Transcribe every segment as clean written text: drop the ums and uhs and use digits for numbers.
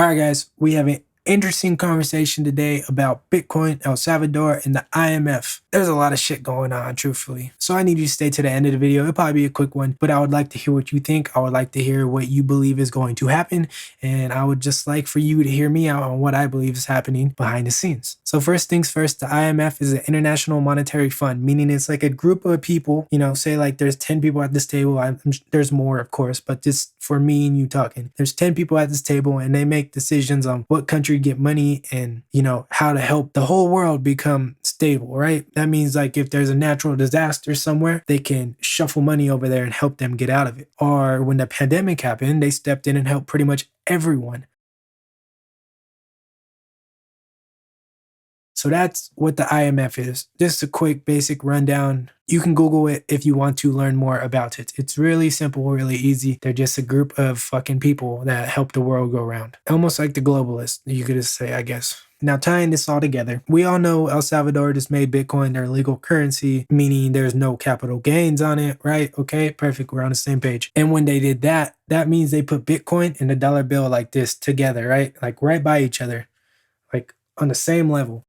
All right, guys, we have an interesting conversation today about Bitcoin, El Salvador, and the IMF. There's a lot of shit going on, truthfully. So I need you to stay to the end of the video. It'll probably be a quick one, but I would like to hear what you think. I would like to hear what you believe is going to happen. And I would just like for you to hear me out on what I believe is happening behind the scenes. So first things first, the IMF is an International Monetary Fund, meaning it's like a group of people, say like there's 10 people at this table. There's more, of course, but just for me and you talking, there's 10 people at this table and they make decisions on what country get money and, how to help the whole world become stable, right? That means like if there's a natural disaster somewhere, they can shuffle money over there and help them get out of it. Or when the pandemic happened, they stepped in and helped pretty much everyone. So that's what the IMF is. Just a quick basic rundown. You can Google it if you want to learn more about it. It's really simple, really easy. They're just a group of fucking people that help the world go round. Almost like the globalists, you could just say, I guess. Now, tying this all together, we all know El Salvador just made Bitcoin their legal currency, meaning there's no capital gains on it, right? Okay, perfect. We're on the same page. And when they did that, that means they put Bitcoin and the dollar bill like this together, right? Like right by each other, like on the same level.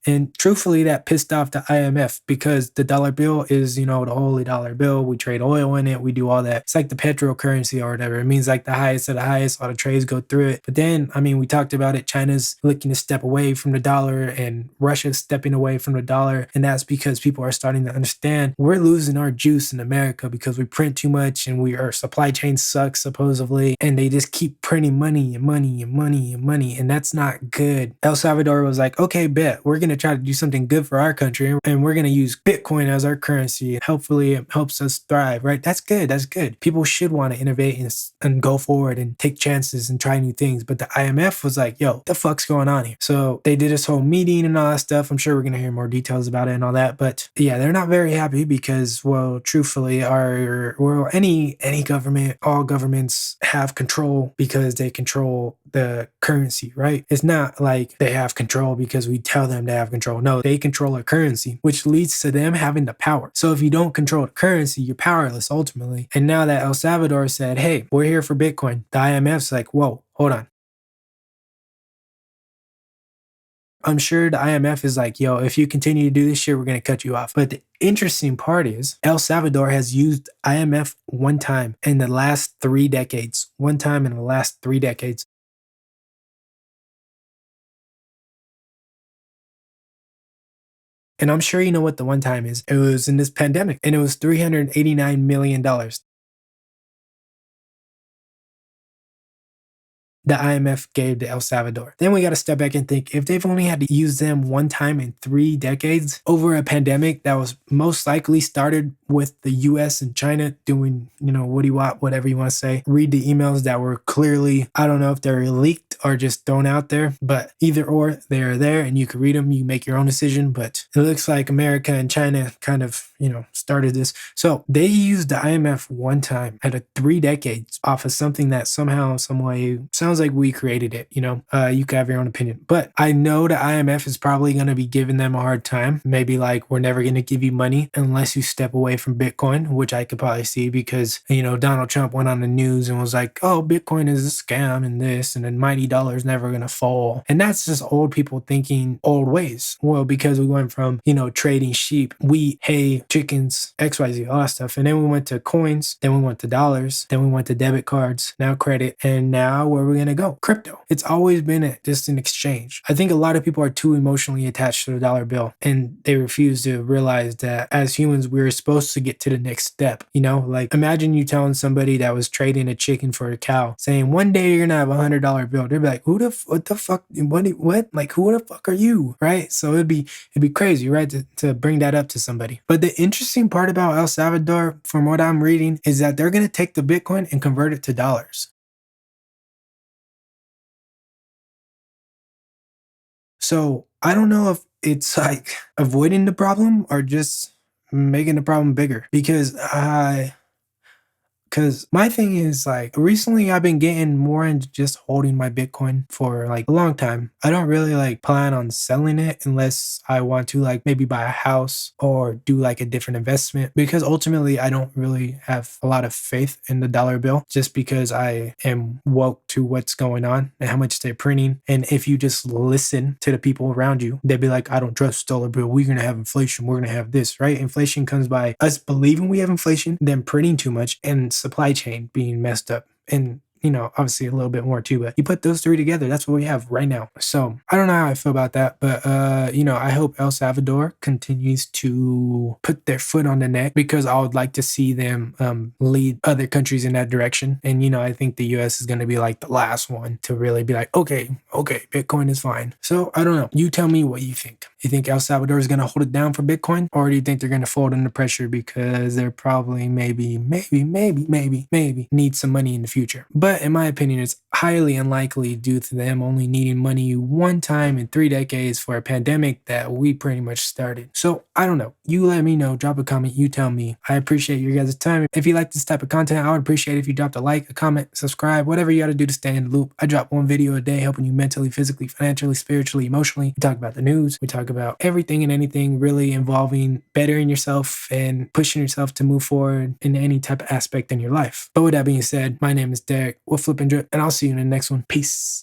And truthfully, that pissed off the IMF because the dollar bill is, the holy dollar bill. We trade oil in it. We do all that. It's like the petrol currency or whatever. It means like the highest of the highest. All the trades go through it. But then, we talked about it. China's looking to step away from the dollar and Russia's stepping away from the dollar. And that's because people are starting to understand we're losing our juice in America because we print too much and our supply chain sucks, supposedly. And they just keep printing money and money and money and money. And that's not good. El Salvador was like, okay, bet. We're going to try to do something good for our country and we're going to use Bitcoin as our currency. Hopefully it helps us thrive, right? That's good. That's good. People should want to innovate and go forward and take chances and try new things. But the IMF was like, yo, what the fuck's going on here? So they did this whole meeting and all that stuff. I'm sure we're going to hear more details about it and all that. But yeah, they're not very happy because, well, truthfully, any government, all governments have control because they control the currency, right? It's not like they have control because we tell them to have control. No, they control a currency, which leads to them having the power. So if you don't control the currency, you're powerless ultimately. And now that El Salvador said, hey, we're here for Bitcoin, the IMF's like, whoa, hold on. I'm sure the IMF is like, yo, if you continue to do this shit, we're going to cut you off. But the interesting part is El Salvador has used IMF one time in the last 3 decades. One time in the last 3 decades. And I'm sure you know what the one time is. It was in this pandemic and it was $389 million. The IMF gave to El Salvador. Then we got to step back and think if they've only had to use them one time in 3 decades over a pandemic that was most likely started with the US and China doing, what do you want, whatever you want to say. Read the emails that were clearly, I don't know if they're leaked or just thrown out there, but either or, they're there and you can read them. You make your own decision, but it looks like America and China kind of, started this. So they used the IMF one time out of 3 decades off of something that somehow, some way sounds like we created it. You can have your own opinion, but I know the IMF is probably going to be giving them a hard time. Maybe like, we're never going to give you money unless you step away from Bitcoin, which I could probably see because, Donald Trump went on the news and was like, oh, Bitcoin is a scam and this, and the mighty dollar is never going to fall. And that's just old people thinking old ways. Well, because we went from, trading sheep, wheat, hay, chickens, XYZ, all that stuff. And then we went to coins, then we went to dollars, then we went to debit cards, now credit, and now where we're going to go? Crypto. It's always been just an exchange. I think a lot of people are too emotionally attached to the dollar bill and they refuse to realize that as humans, we're supposed to get to the next step. Like imagine you telling somebody that was trading a chicken for a cow saying one day you're going to have $100 bill. They'd be like, what the fuck? What? Like, who the fuck are you? Right? So it'd be crazy, right? To bring that up to somebody. But the interesting part about El Salvador, from what I'm reading, is that they're going to take the Bitcoin and convert it to dollars. So I don't know if it's like avoiding the problem or just making the problem bigger because Cause my thing is like recently I've been getting more into just holding my Bitcoin for like a long time. I don't really like plan on selling it unless I want to like maybe buy a house or do like a different investment because ultimately I don't really have a lot of faith in the dollar bill just because I am woke to what's going on and how much they're printing. And if you just listen to the people around you, they'd be like, I don't trust dollar bill. We're gonna have inflation. We're gonna have this, right? Inflation comes by us believing we have inflation, then printing too much, and supply chain being messed up. And obviously a little bit more too, but you put those three together, that's what we have right now. So I don't know how I feel about that, but I hope El Salvador continues to put their foot on the neck because I would like to see them lead other countries in that direction. And I think the US is going to be like the last one to really be like, okay, Bitcoin is fine. So I don't know. You tell me what you think. You think El Salvador is going to hold it down for Bitcoin, or do you think they're going to fold under pressure because they're probably maybe need some money in the future? But in my opinion, it's highly unlikely due to them only needing money one time in 3 decades for a pandemic that we pretty much started. So I don't know. You let me know. Drop a comment. You tell me. I appreciate your guys' time. If you like this type of content, I would appreciate it if you dropped a like, a comment, subscribe, whatever you got to do to stay in the loop. I drop one video a day helping you mentally, physically, financially, spiritually, emotionally. We talk about the news. We talk about everything and anything really involving bettering yourself and pushing yourself to move forward in any type of aspect in your life. But with that being said, my name is Derek. We'll flip and drip, and I'll see you in the next one. Peace.